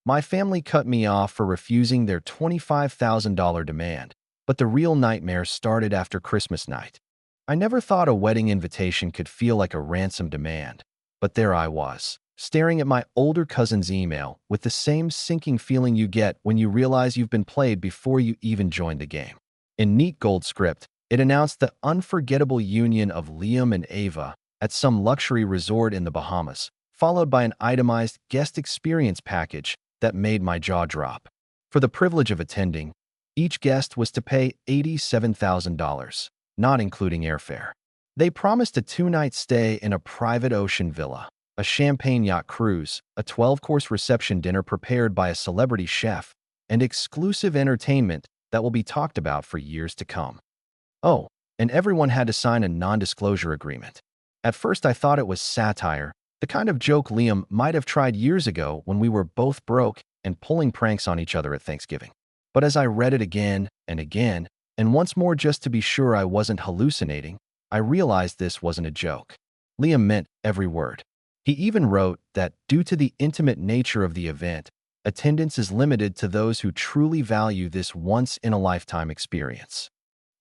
My family cut me off for refusing their $25,000 demand, but the real nightmare started after Christmas night. I never thought a wedding invitation could feel like a ransom demand, but there I was, staring at my older cousin's email with the same sinking feeling you get when you realize you've been played before you even joined the game. In neat gold script, it announced the unforgettable union of Liam and Ava at some luxury resort in the Bahamas, followed by an itemized guest experience package that made my jaw drop. For the privilege of attending, each guest was to pay $87,000, not including airfare. They promised a 2-night stay in a private ocean villa, a champagne yacht cruise, a 12-course reception dinner prepared by a celebrity chef, and exclusive entertainment that will be talked about for years to come. Oh, and everyone had to sign a non-disclosure agreement. At first I thought it was satire, the kind of joke Liam might have tried years ago when we were both broke and pulling pranks on each other at Thanksgiving. But as I read it again, and once more just to be sure I wasn't hallucinating, I realized this wasn't a joke. Liam meant every word. He even wrote that, due to the intimate nature of the event, attendance is limited to those who truly value this once-in-a-lifetime experience.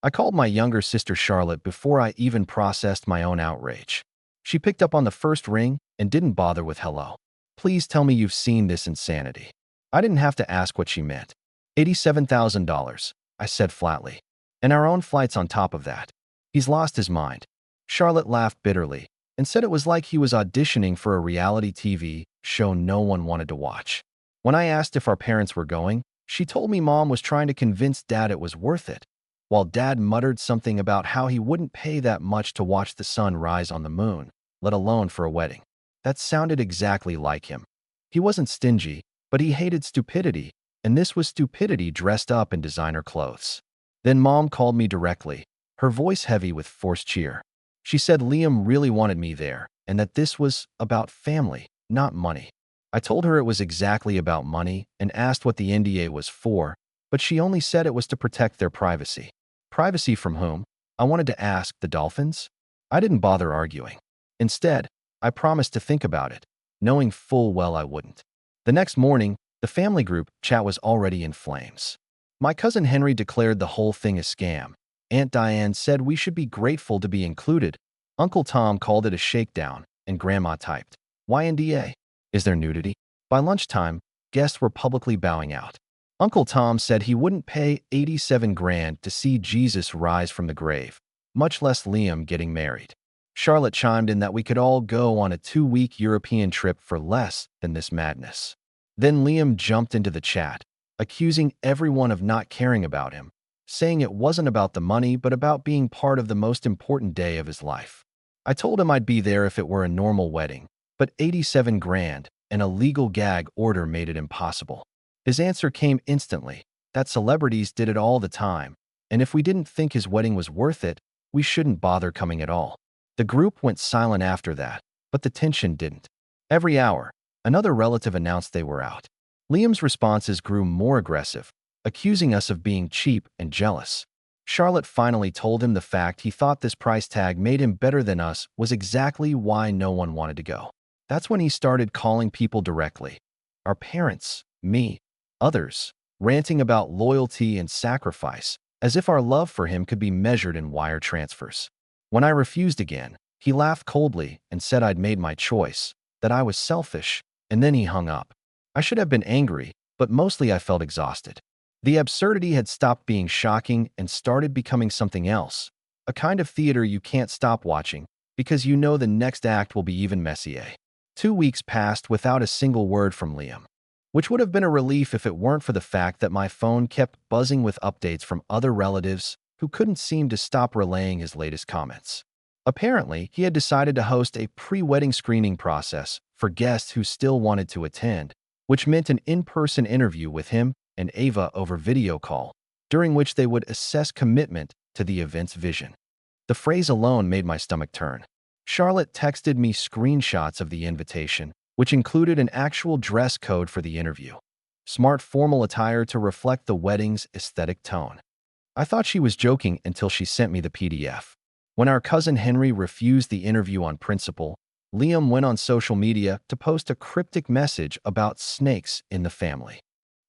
I called my younger sister Charlotte before I even processed my own outrage. She picked up on the first ring and didn't bother with hello. Please tell me you've seen this insanity. I didn't have to ask what she meant. $87,000, I said flatly. And our own flights on top of that. He's lost his mind. Charlotte laughed bitterly and said it was like he was auditioning for a reality TV show no one wanted to watch. When I asked if our parents were going, she told me Mom was trying to convince Dad it was worth it, while Dad muttered something about how he wouldn't pay that much to watch the sun rise on the moon, let alone for a wedding. That sounded exactly like him. He wasn't stingy, but he hated stupidity, and this was stupidity dressed up in designer clothes. Then Mom called me directly, her voice heavy with forced cheer. She said Liam really wanted me there, and that this was about family, not money. I told her it was exactly about money and asked what the NDA was for, but she only said it was to protect their privacy. Privacy from whom? I wanted to ask. The dolphins? I didn't bother arguing. Instead, I promised to think about it, knowing full well I wouldn't. The next morning, the family group chat was already in flames. My cousin Henry declared the whole thing a scam. Aunt Diane said we should be grateful to be included. Uncle Tom called it a shakedown, and Grandma typed, "Why NDA? Is there nudity?" By lunchtime, guests were publicly bowing out. Uncle Tom said he wouldn't pay 87 grand to see Jesus rise from the grave, much less Liam getting married. Charlotte chimed in that we could all go on a 2-week European trip for less than this madness. Then Liam jumped into the chat, accusing everyone of not caring about him, saying it wasn't about the money but about being part of the most important day of his life. I told him I'd be there if it were a normal wedding, but 87 grand and a legal gag order made it impossible. His answer came instantly, that celebrities did it all the time, and if we didn't think his wedding was worth it, we shouldn't bother coming at all. The group went silent after that, but the tension didn't. Every hour, another relative announced they were out. Liam's responses grew more aggressive, accusing us of being cheap and jealous. Charlotte finally told him the fact he thought this price tag made him better than us was exactly why no one wanted to go. That's when he started calling people directly. Our parents, me, others, ranting about loyalty and sacrifice, as if our love for him could be measured in wire transfers. When I refused again, he laughed coldly and said I'd made my choice, that I was selfish, and then he hung up. I should have been angry, but mostly I felt exhausted. The absurdity had stopped being shocking and started becoming something else, a kind of theater you can't stop watching because you know the next act will be even messier. 2 weeks passed without a single word from Liam, which would have been a relief if it weren't for the fact that my phone kept buzzing with updates from other relatives who couldn't seem to stop relaying his latest comments. Apparently, he had decided to host a pre-wedding screening process for guests who still wanted to attend, which meant an in-person interview with him and Ava over video call, during which they would assess commitment to the event's vision. The phrase alone made my stomach turn. Charlotte texted me screenshots of the invitation, which included an actual dress code for the interview. Smart formal attire to reflect the wedding's aesthetic tone. I thought she was joking until she sent me the PDF. When our cousin Henry refused the interview on principle, Liam went on social media to post a cryptic message about snakes in the family.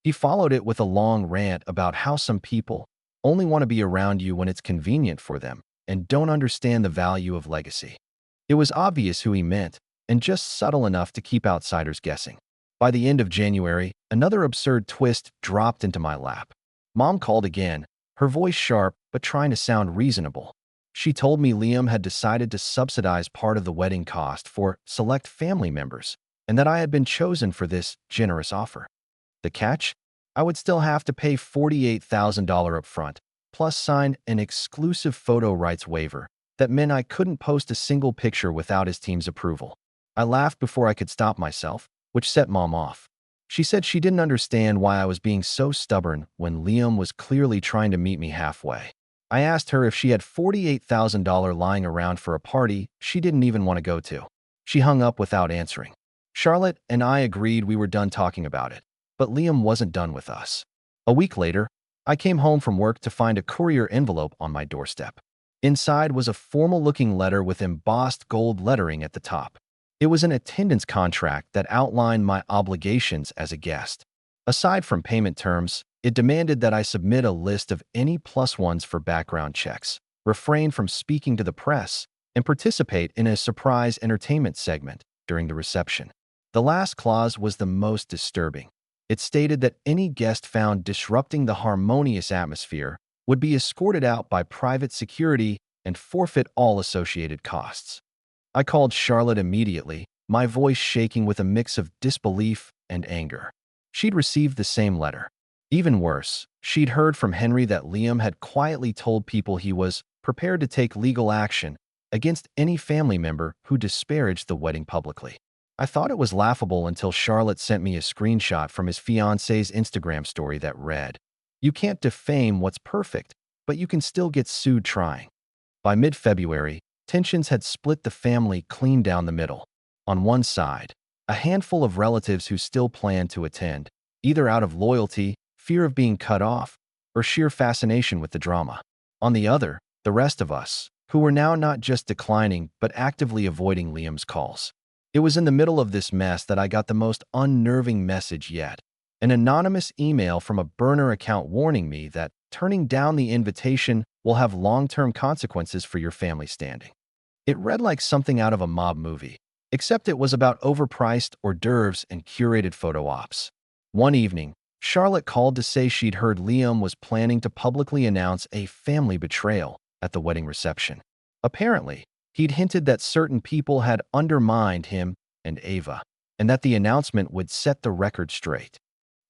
He followed it with a long rant about how some people only want to be around you when it's convenient for them and don't understand the value of legacy. It was obvious who he meant, and just subtle enough to keep outsiders guessing. By the end of January, another absurd twist dropped into my lap. Mom called again, her voice sharp but trying to sound reasonable. She told me Liam had decided to subsidize part of the wedding cost for select family members, and that I had been chosen for this generous offer. The catch? I would still have to pay $48,000 upfront, plus sign an exclusive photo rights waiver that meant I couldn't post a single picture without his team's approval. I laughed before I could stop myself, which set Mom off. She said she didn't understand why I was being so stubborn when Liam was clearly trying to meet me halfway. I asked her if she had $48,000 lying around for a party she didn't even want to go to. She hung up without answering. Charlotte and I agreed we were done talking about it, but Liam wasn't done with us. A week later, I came home from work to find a courier envelope on my doorstep. Inside was a formal-looking letter with embossed gold lettering at the top. It was an attendance contract that outlined my obligations as a guest. Aside from payment terms, it demanded that I submit a list of any plus ones for background checks, refrain from speaking to the press, and participate in a surprise entertainment segment during the reception. The last clause was the most disturbing. It stated that any guest found disrupting the harmonious atmosphere would be escorted out by private security and forfeit all associated costs. I called Charlotte immediately, my voice shaking with a mix of disbelief and anger. She'd received the same letter. Even worse, she'd heard from Henry that Liam had quietly told people he was prepared to take legal action against any family member who disparaged the wedding publicly. I thought it was laughable until Charlotte sent me a screenshot from his fiancée's Instagram story that read, "You can't defame what's perfect, but you can still get sued trying." By mid-February, tensions had split the family clean down the middle. On one side, a handful of relatives who still planned to attend, either out of loyalty, fear of being cut off, or sheer fascination with the drama. On the other, the rest of us, who were now not just declining but actively avoiding Liam's calls. It was in the middle of this mess that I got the most unnerving message yet. An anonymous email from a burner account warning me that turning down the invitation will have long-term consequences for your family standing. It read like something out of a mob movie, except it was about overpriced hors d'oeuvres and curated photo ops. One evening, Charlotte called to say she'd heard Liam was planning to publicly announce a family betrayal at the wedding reception. Apparently, he'd hinted that certain people had undermined him and Ava, and that the announcement would set the record straight.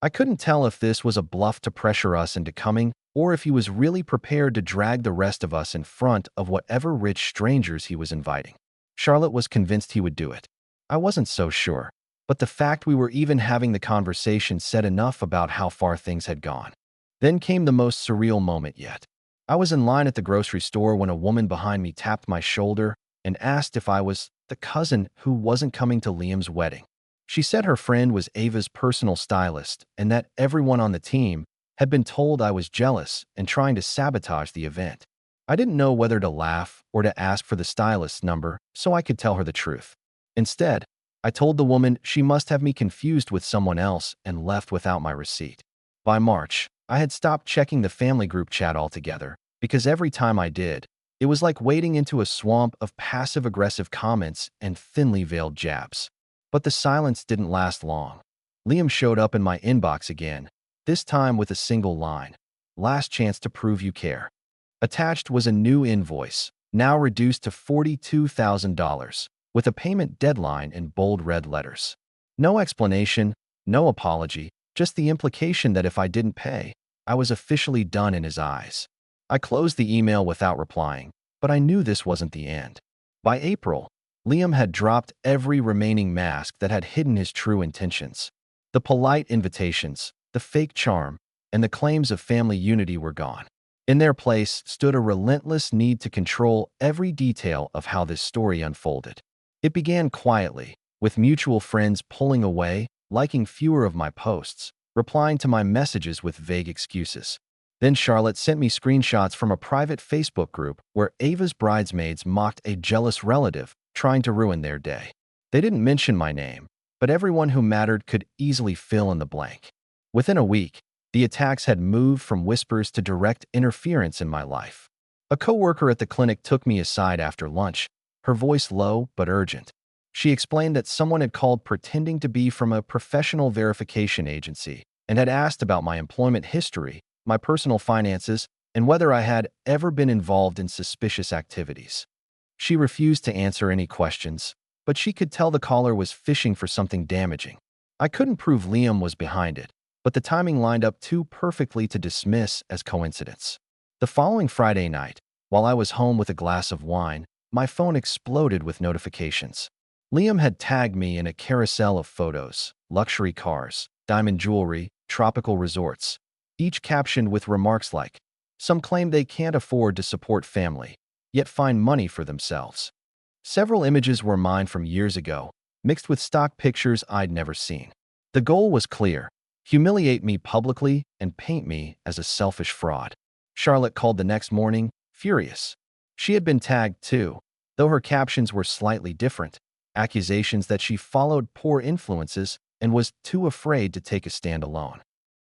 I couldn't tell if this was a bluff to pressure us into coming, or if he was really prepared to drag the rest of us in front of whatever rich strangers he was inviting. Charlotte was convinced he would do it. I wasn't so sure, but the fact we were even having the conversation said enough about how far things had gone. Then came the most surreal moment yet. I was in line at the grocery store when a woman behind me tapped my shoulder and asked if I was the cousin who wasn't coming to Liam's wedding. She said her friend was Ava's personal stylist and that everyone on the team had been told I was jealous and trying to sabotage the event. I didn't know whether to laugh or to ask for the stylist's number so I could tell her the truth. Instead, I told the woman she must have me confused with someone else and left without my receipt. By March, I had stopped checking the family group chat altogether because every time I did, it was like wading into a swamp of passive-aggressive comments and thinly veiled jabs. But the silence didn't last long. Liam showed up in my inbox again, this time with a single line, "Last chance to prove you care." Attached was a new invoice, now reduced to $42,000, with a payment deadline in bold red letters. No explanation, no apology, just the implication that if I didn't pay, I was officially done in his eyes. I closed the email without replying, but I knew this wasn't the end. By April, Liam had dropped every remaining mask that had hidden his true intentions. The polite invitations, the fake charm, and the claims of family unity were gone. In their place stood a relentless need to control every detail of how this story unfolded. It began quietly, with mutual friends pulling away, liking fewer of my posts, replying to my messages with vague excuses. Then Charlotte sent me screenshots from a private Facebook group where Ava's bridesmaids mocked a jealous relative trying to ruin their day. They didn't mention my name, but everyone who mattered could easily fill in the blank. Within a week, the attacks had moved from whispers to direct interference in my life. A coworker at the clinic took me aside after lunch, her voice low but urgent. She explained that someone had called pretending to be from a professional verification agency and had asked about my employment history, my personal finances, and whether I had ever been involved in suspicious activities. She refused to answer any questions, but she could tell the caller was fishing for something damaging. I couldn't prove Liam was behind it, but the timing lined up too perfectly to dismiss as coincidence. The following Friday night, while I was home with a glass of wine, my phone exploded with notifications. Liam had tagged me in a carousel of photos, luxury cars, diamond jewelry, tropical resorts, each captioned with remarks like, "Some claim they can't afford to support family, yet find money for themselves." Several images were mine from years ago, mixed with stock pictures I'd never seen. The goal was clear: humiliate me publicly and paint me as a selfish fraud. Charlotte called the next morning, furious. She had been tagged too, though her captions were slightly different, accusations that she followed poor influences and was too afraid to take a stand alone.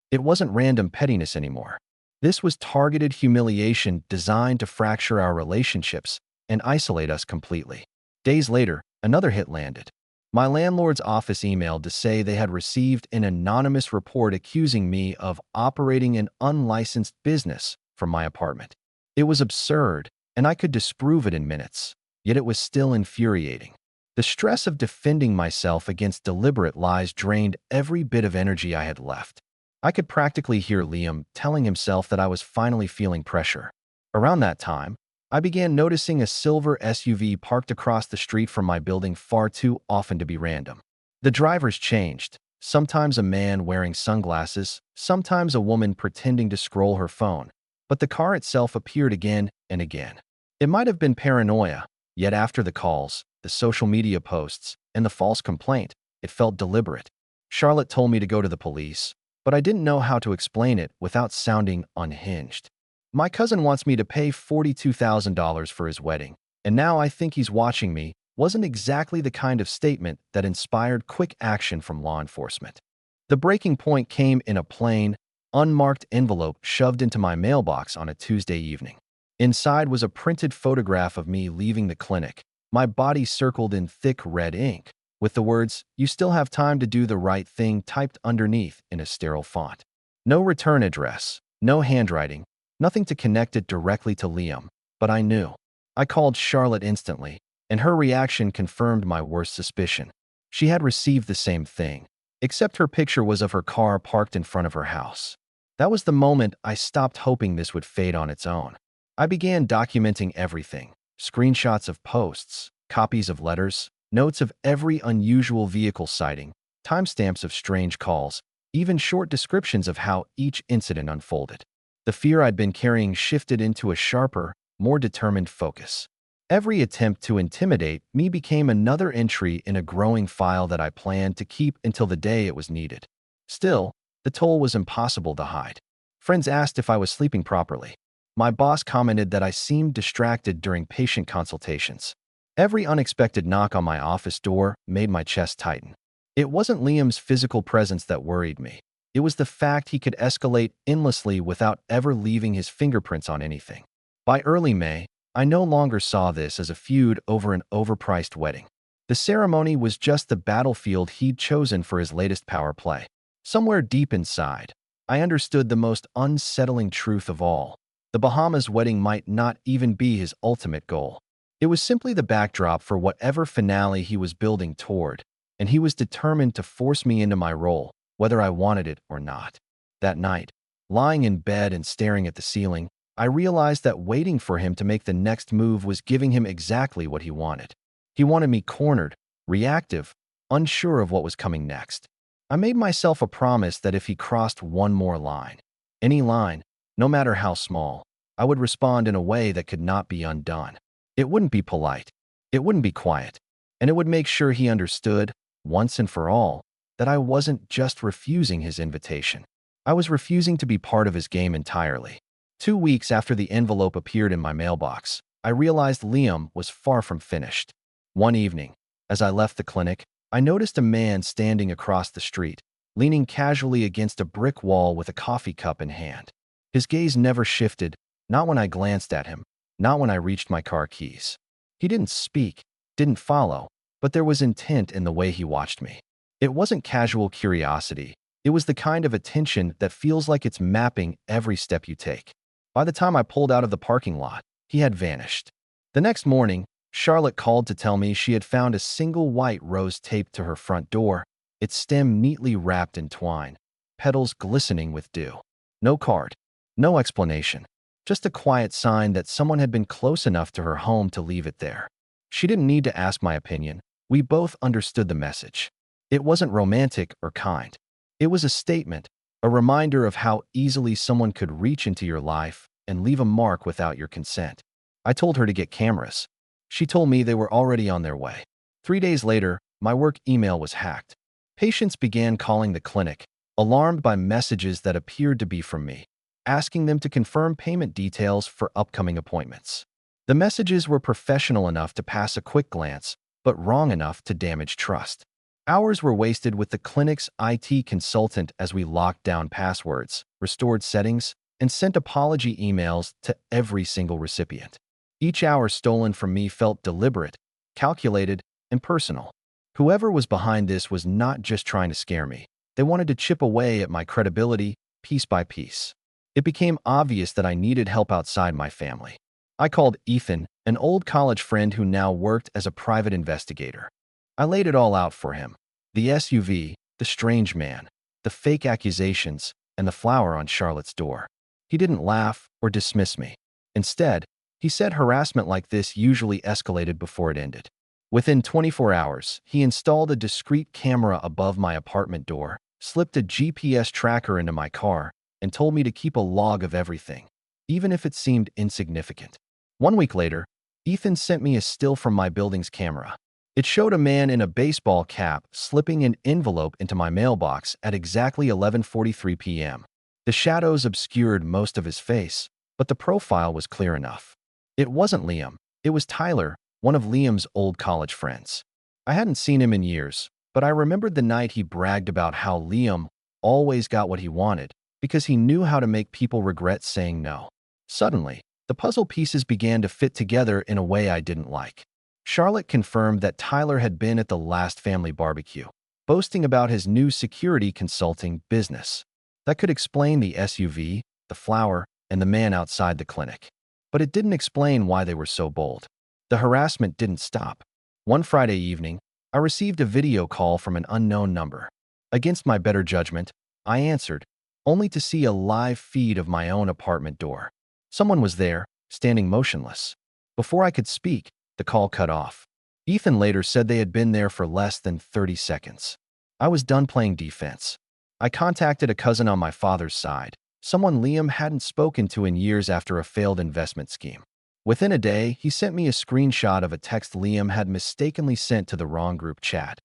It wasn't random pettiness anymore. This was targeted humiliation designed to fracture our relationships and isolate us completely. Days later, another hit landed. My landlord's office emailed to say they had received an anonymous report accusing me of operating an unlicensed business from my apartment. It was absurd, and I could disprove it in minutes, yet it was still infuriating. The stress of defending myself against deliberate lies drained every bit of energy I had left. I could practically hear Liam telling himself that I was finally feeling pressure. Around that time, I began noticing a silver SUV parked across the street from my building far too often to be random. The drivers changed, sometimes a man wearing sunglasses, sometimes a woman pretending to scroll her phone, but the car itself appeared again and again. It might have been paranoia, yet after the calls, the social media posts, and the false complaint, it felt deliberate. Charlotte told me to go to the police, but I didn't know how to explain it without sounding unhinged. My cousin wants me to pay $42,000 for his wedding, and now I think he's watching me wasn't exactly the kind of statement that inspired quick action from law enforcement. The breaking point came in a plain, unmarked envelope shoved into my mailbox on a Tuesday evening. Inside was a printed photograph of me leaving the clinic, my body circled in thick red ink, with the words, "You still have time to do the right thing," typed underneath in a sterile font. No return address, no handwriting, nothing to connect it directly to Liam, but I knew. I called Charlotte instantly, and her reaction confirmed my worst suspicion. She had received the same thing, except her picture was of her car parked in front of her house. That was the moment I stopped hoping this would fade on its own. I began documenting everything: screenshots of posts, copies of letters, notes of every unusual vehicle sighting, timestamps of strange calls, even short descriptions of how each incident unfolded. The fear I'd been carrying shifted into a sharper, more determined focus. Every attempt to intimidate me became another entry in a growing file that I planned to keep until the day it was needed. Still, the toll was impossible to hide. Friends asked if I was sleeping properly. My boss commented that I seemed distracted during patient consultations. Every unexpected knock on my office door made my chest tighten. It wasn't Liam's physical presence that worried me. It was the fact he could escalate endlessly without ever leaving his fingerprints on anything. By early May, I no longer saw this as a feud over an overpriced wedding. The ceremony was just the battlefield he'd chosen for his latest power play. Somewhere deep inside, I understood the most unsettling truth of all. The Bahamas wedding might not even be his ultimate goal. It was simply the backdrop for whatever finale he was building toward, and he was determined to force me into my role, whether I wanted it or not. That night, lying in bed and staring at the ceiling, I realized that waiting for him to make the next move was giving him exactly what he wanted. He wanted me cornered, reactive, unsure of what was coming next. I made myself a promise that if he crossed one more line, any line, no matter how small, I would respond in a way that could not be undone. It wouldn't be polite, it wouldn't be quiet, and it would make sure he understood, once and for all, that I wasn't just refusing his invitation. I was refusing to be part of his game entirely. 2 weeks after the envelope appeared in my mailbox, I realized Liam was far from finished. One evening, As I left the clinic, I noticed a man standing across the street, leaning casually against a brick wall with a coffee cup in hand. His gaze never shifted, not when I glanced at him, not when I reached my car keys. He didn't speak, didn't follow, but there was intent in the way he watched me. It wasn't casual curiosity. It was the kind of attention that feels like it's mapping every step you take. By the time I pulled out of the parking lot, he had vanished. The next morning, Charlotte called to tell me she had found a single white rose taped to her front door, its stem neatly wrapped in twine, petals glistening with dew. No card, no explanation, just a quiet sign that someone had been close enough to her home to leave it there. She didn't need to ask my opinion. We both understood the message. It wasn't romantic or kind. It was a statement, a reminder of how easily someone could reach into your life and leave a mark without your consent. I told her to get cameras. She told me they were already on their way. 3 days later, my work email was hacked. Patients began calling the clinic, alarmed by messages that appeared to be from me, asking them to confirm payment details for upcoming appointments. The messages were professional enough to pass a quick glance, but wrong enough to damage trust. Hours were wasted with the clinic's IT consultant as we locked down passwords, restored settings, and sent apology emails to every single recipient. Each hour stolen from me felt deliberate, calculated, and personal. Whoever was behind this was not just trying to scare me. They wanted to chip away at my credibility, piece by piece. It became obvious that I needed help outside my family. I called Ethan, an old college friend who now worked as a private investigator. I laid it all out for him. The SUV, the strange man, the fake accusations, and the flower on Charlotte's door. He didn't laugh or dismiss me. Instead, he said harassment like this usually escalated before it ended. Within 24 hours, he installed a discreet camera above my apartment door, slipped a GPS tracker into my car, and told me to keep a log of everything, even if it seemed insignificant. 1 week later, Ethan sent me a still from my building's camera. It showed a man in a baseball cap slipping an envelope into my mailbox at exactly 11:43 p.m. The shadows obscured most of his face, but the profile was clear enough. It wasn't Liam. It was Tyler, one of Liam's old college friends. I hadn't seen him in years, but I remembered the night he bragged about how Liam always got what he wanted because he knew how to make people regret saying no. Suddenly, the puzzle pieces began to fit together in a way I didn't like. Charlotte confirmed that Tyler had been at the last family barbecue, boasting about his new security consulting business. That could explain the SUV, the flower, and the man outside the clinic. But it didn't explain why they were so bold. The harassment didn't stop. One Friday evening, I received a video call from an unknown number. Against my better judgment, I answered, only to see a live feed of my own apartment door. Someone was there, standing motionless. Before I could speak, the call cut off. Ethan later said they had been there for less than 30 seconds. I was done playing defense. I contacted a cousin on my father's side, someone Liam hadn't spoken to in years after a failed investment scheme. Within a day, he sent me a screenshot of a text Liam had mistakenly sent to the wrong group chat.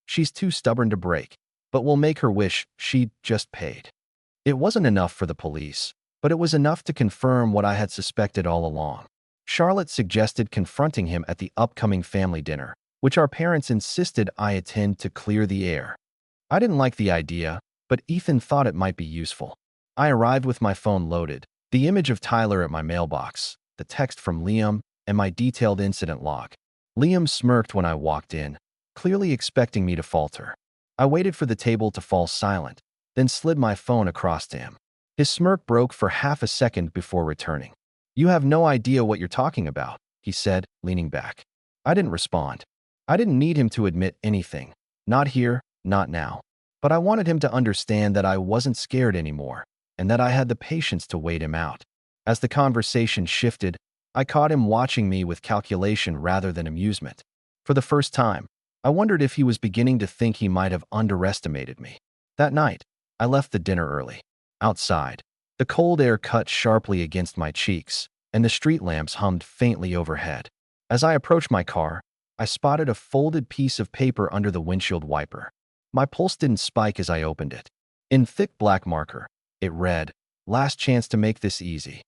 She's too stubborn to break, but will make her wish she'd just paid. It wasn't enough for the police, but it was enough to confirm what I had suspected all along. Charlotte suggested confronting him at the upcoming family dinner, which our parents insisted I attend to clear the air. I didn't like the idea, but Ethan thought it might be useful. I arrived with my phone loaded, the image of Tyler at my mailbox, the text from Liam, and my detailed incident log. Liam smirked when I walked in, clearly expecting me to falter. I waited for the table to fall silent, then slid my phone across to him. His smirk broke for half a second before returning. "You have no idea what you're talking about," he said, leaning back. I didn't respond. I didn't need him to admit anything. Not here, not now. But I wanted him to understand that I wasn't scared anymore, and that I had the patience to wait him out. As the conversation shifted, I caught him watching me with calculation rather than amusement. For the first time, I wondered if he was beginning to think he might have underestimated me. That night, I left the dinner early. Outside, the cold air cut sharply against my cheeks, and the street lamps hummed faintly overhead. As I approached my car, I spotted a folded piece of paper under the windshield wiper. My pulse didn't spike as I opened it. In thick black marker, it read, "Last chance to make this easy."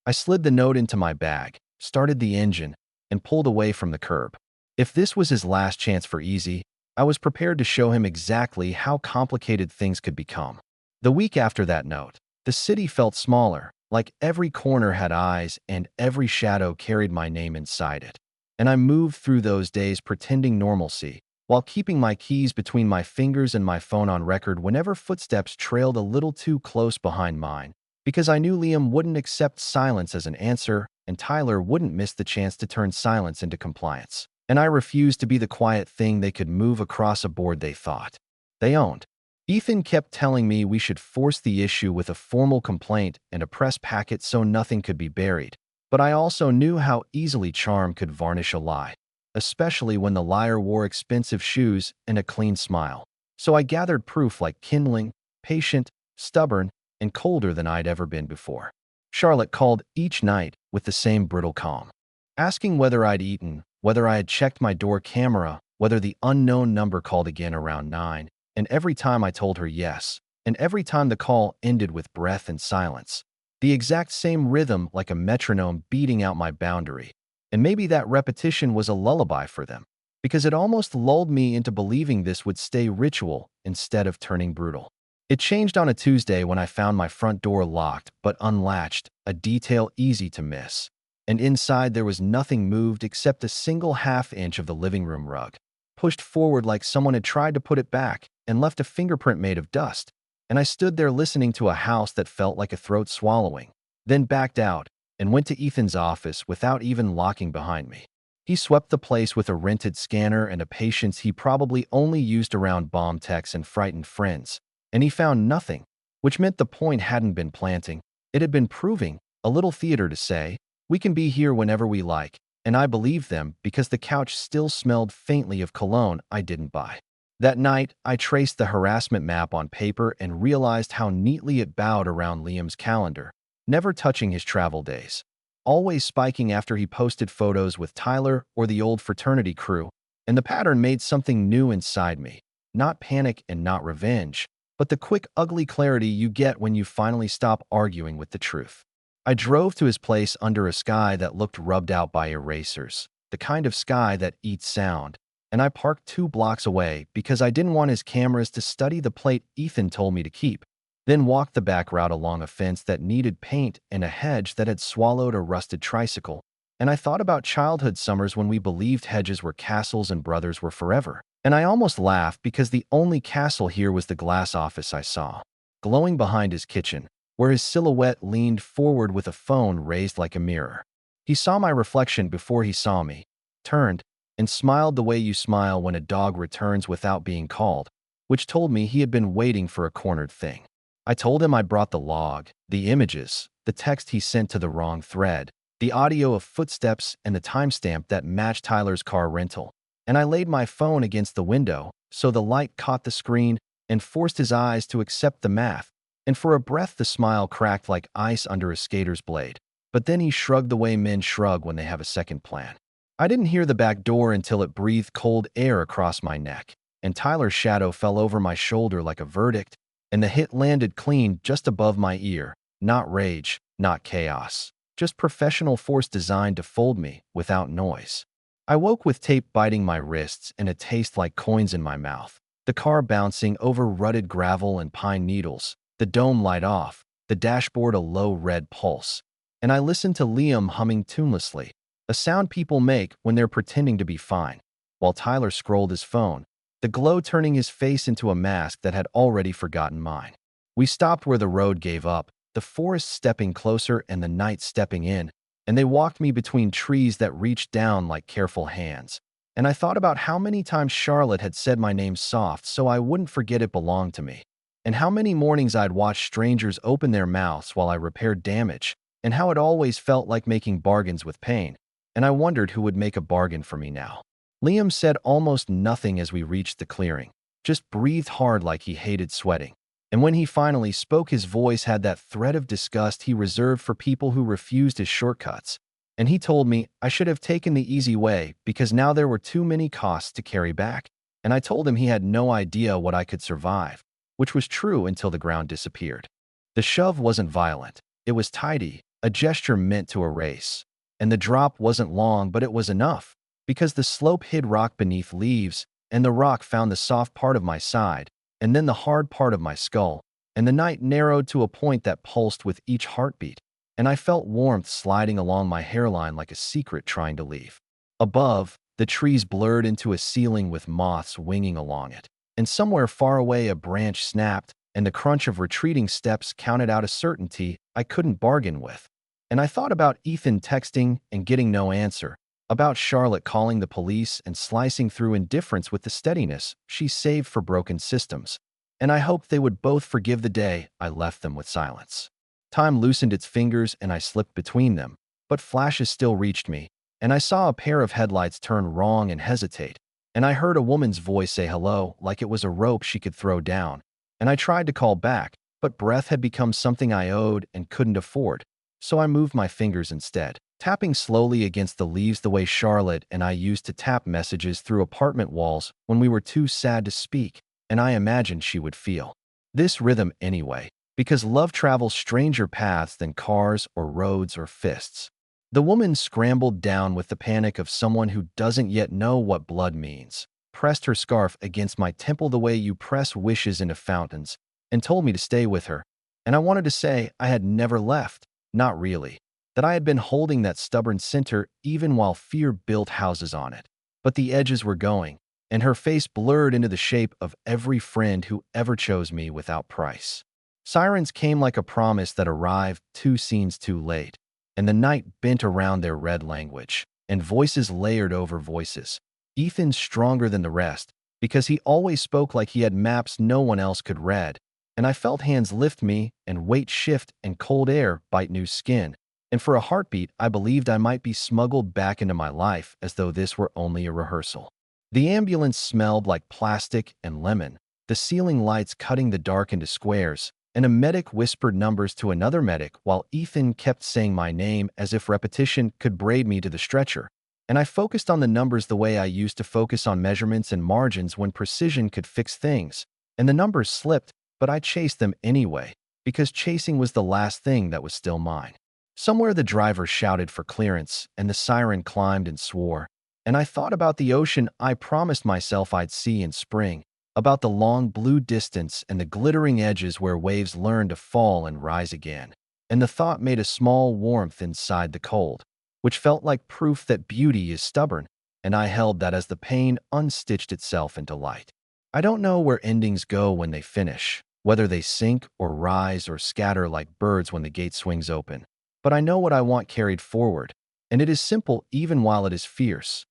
I slid the note into my bag, started the engine, and pulled away from the curb. If this was his last chance for easy, I was prepared to show him exactly how complicated things could become. The week after that note, the city felt smaller, like every corner had eyes and every shadow carried my name inside it. And I moved through those days pretending normalcy, while keeping my keys between my fingers and my phone on record whenever footsteps trailed a little too close behind mine, because I knew Liam wouldn't accept silence as an answer, and Tyler wouldn't miss the chance to turn silence into compliance. And I refused to be the quiet thing they could move across a board they thought they owned. Ethan kept telling me we should force the issue with a formal complaint and a press packet so nothing could be buried. But I also knew how easily charm could varnish a lie, especially when the liar wore expensive shoes and a clean smile. So I gathered proof like kindling, patient, stubborn, and colder than I'd ever been before. Charlotte called each night with the same brittle calm, asking whether I'd eaten, whether I had checked my door camera, whether the unknown number called again around 9, and every time I told her yes, and every time the call ended with breath and silence. The exact same rhythm like a metronome beating out my boundary. And maybe that repetition was a lullaby for them, because it almost lulled me into believing this would stay ritual instead of turning brutal. It changed on a Tuesday when I found my front door locked but unlatched, a detail easy to miss. And inside there was nothing moved except a single half-inch of the living room rug, pushed forward like someone had tried to put it back and left a fingerprint made of dust. And I stood there listening to a house that felt like a throat swallowing, then backed out and went to Ethan's office without even locking behind me. He swept the place with a rented scanner and a patience he probably only used around bomb techs and frightened friends, and he found nothing, which meant the point hadn't been planting, it had been proving, a little theater to say, we can be here whenever we like, and I believed them because the couch still smelled faintly of cologne I didn't buy. That night, I traced the harassment map on paper and realized how neatly it bowed around Liam's calendar, never touching his travel days, always spiking after he posted photos with Tyler or the old fraternity crew, and the pattern made something new inside me, not panic and not revenge, but the quick, ugly clarity you get when you finally stop arguing with the truth. I drove to his place under a sky that looked rubbed out by erasers, the kind of sky that eats sound, and I parked 2 blocks away because I didn't want his cameras to study the plate Ethan told me to keep, then walked the back route along a fence that needed paint and a hedge that had swallowed a rusted tricycle, and I thought about childhood summers when we believed hedges were castles and brothers were forever, and I almost laughed because the only castle here was the glass office I saw, glowing behind his kitchen, where his silhouette leaned forward with a phone raised like a mirror. He saw my reflection before he saw me, turned, and smiled the way you smile when a dog returns without being called, which told me he had been waiting for a cornered thing. I told him I brought the log, the images, the text he sent to the wrong thread, the audio of footsteps and the timestamp that matched Tyler's car rental, and I laid my phone against the window so the light caught the screen and forced his eyes to accept the math. And for a breath the smile cracked like ice under a skater's blade. But then he shrugged the way men shrug when they have a second plan. I didn't hear the back door until it breathed cold air across my neck, and Tyler's shadow fell over my shoulder like a verdict, and the hit landed clean just above my ear. Not rage, not chaos, just professional force designed to fold me without noise. I woke with tape biting my wrists and a taste like coins in my mouth, the car bouncing over rutted gravel and pine needles, the dome light off, the dashboard a low red pulse, and I listened to Liam humming tunelessly, a sound people make when they're pretending to be fine, while Tyler scrolled his phone, the glow turning his face into a mask that had already forgotten mine. We stopped where the road gave up, the forest stepping closer and the night stepping in, and they walked me between trees that reached down like careful hands. And I thought about how many times Charlotte had said my name soft so I wouldn't forget it belonged to me, and how many mornings I'd watched strangers open their mouths while I repaired damage, and how it always felt like making bargains with pain, and I wondered who would make a bargain for me now. Liam said almost nothing as we reached the clearing, just breathed hard like he hated sweating. And when he finally spoke, his voice had that threat of disgust he reserved for people who refused his shortcuts. And he told me I should have taken the easy way because now there were too many costs to carry back. And I told him he had no idea what I could survive, which was true until the ground disappeared. The shove wasn't violent. It was tidy, a gesture meant to erase. And the drop wasn't long, but it was enough. because the slope hid rock beneath leaves, and the rock found the soft part of my side, and then the hard part of my skull, and the night narrowed to a point that pulsed with each heartbeat, and I felt warmth sliding along my hairline like a secret trying to leave. Above, the trees blurred into a ceiling with moths winging along it, and somewhere far away a branch snapped, and the crunch of retreating steps counted out a certainty I couldn't bargain with. And I thought about Ethan texting and getting no answer, about Charlotte calling the police and slicing through indifference with the steadiness she saved for broken systems. And I hoped they would both forgive the day I left them with silence. Time loosened its fingers and I slipped between them, but flashes still reached me, and I saw a pair of headlights turn wrong and hesitate, and I heard a woman's voice say hello like it was a rope she could throw down, and I tried to call back, but breath had become something I owed and couldn't afford, so I moved my fingers instead, tapping slowly against the leaves the way Charlotte and I used to tap messages through apartment walls when we were too sad to speak, and I imagined she would feel this rhythm anyway, because love travels stranger paths than cars or roads or fists. The woman scrambled down with the panic of someone who doesn't yet know what blood means, pressed her scarf against my temple the way you press wishes into fountains, and told me to stay with her. And I wanted to say I had never left, not really, that I had been holding that stubborn center even while fear built houses on it. But the edges were going, and her face blurred into the shape of every friend who ever chose me without price. Sirens came like a promise that arrived 2 scenes too late, and the night bent around their red language, and voices layered over voices. Ethan stronger than the rest, because he always spoke like he had maps no one else could read, and I felt hands lift me, and weight shift, and cold air bite new skin, and for a heartbeat I believed I might be smuggled back into my life as though this were only a rehearsal. The ambulance smelled like plastic and lemon, the ceiling lights cutting the dark into squares, and a medic whispered numbers to another medic while Ethan kept saying my name as if repetition could braid me to the stretcher. And I focused on the numbers the way I used to focus on measurements and margins when precision could fix things. And the numbers slipped, but I chased them anyway, because chasing was the last thing that was still mine. Somewhere the driver shouted for clearance, and the siren climbed and swore. And I thought about the ocean I promised myself I'd see in spring, about the long blue distance and the glittering edges where waves learn to fall and rise again. And the thought made a small warmth inside the cold, which felt like proof that beauty is stubborn, and I held that as the pain unstitched itself into light. I don't know where endings go when they finish, whether they sink or rise or scatter like birds when the gate swings open. But I know what I want carried forward, and it is simple even while it is fierce.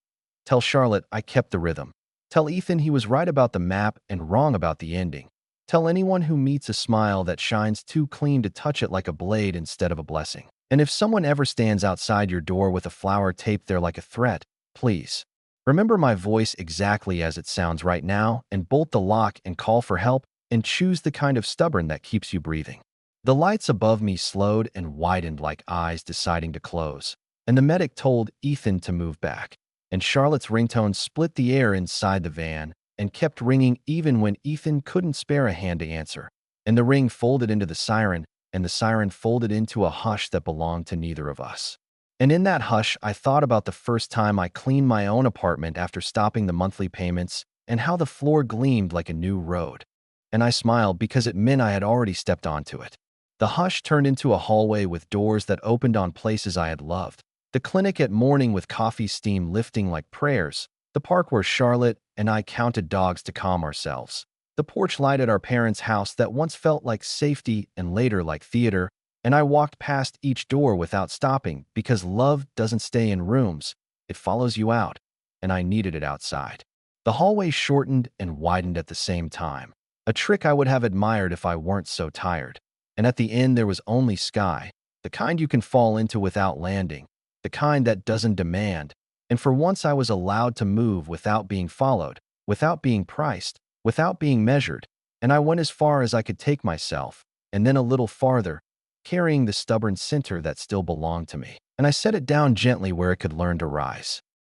Tell Charlotte I kept the rhythm. Tell Ethan he was right about the map and wrong about the ending. Tell anyone who meets a smile that shines too clean to touch it like a blade instead of a blessing. And if someone ever stands outside your door with a flower taped there like a threat, please remember my voice exactly as it sounds right now and bolt the lock and call for help and choose the kind of stubborn that keeps you breathing. The lights above me slowed and widened like eyes deciding to close, and the medic told Ethan to move back. And Charlotte's ringtone split the air inside the van and kept ringing even when Ethan couldn't spare a hand to answer. And the ring folded into the siren, and the siren folded into a hush that belonged to neither of us. And in that hush, I thought about the first time I cleaned my own apartment after stopping the monthly payments and how the floor gleamed like a new road. And I smiled because it meant I had already stepped onto it. The hush turned into a hallway with doors that opened on places I had loved. The clinic at morning with coffee steam lifting like prayers, the park where Charlotte and I counted dogs to calm ourselves, the porch light at our parents' house that once felt like safety and later like theater, and I walked past each door without stopping because love doesn't stay in rooms, it follows you out, and I needed it outside. The hallway shortened and widened at the same time, a trick I would have admired if I weren't so tired. And at the end there was only sky, the kind you can fall into without landing, the kind that doesn't demand, and for once I was allowed to move without being followed, without being priced, without being measured, and I went as far as I could take myself, and then a little farther, carrying the stubborn center that still belonged to me, and I set it down gently where it could learn to rise.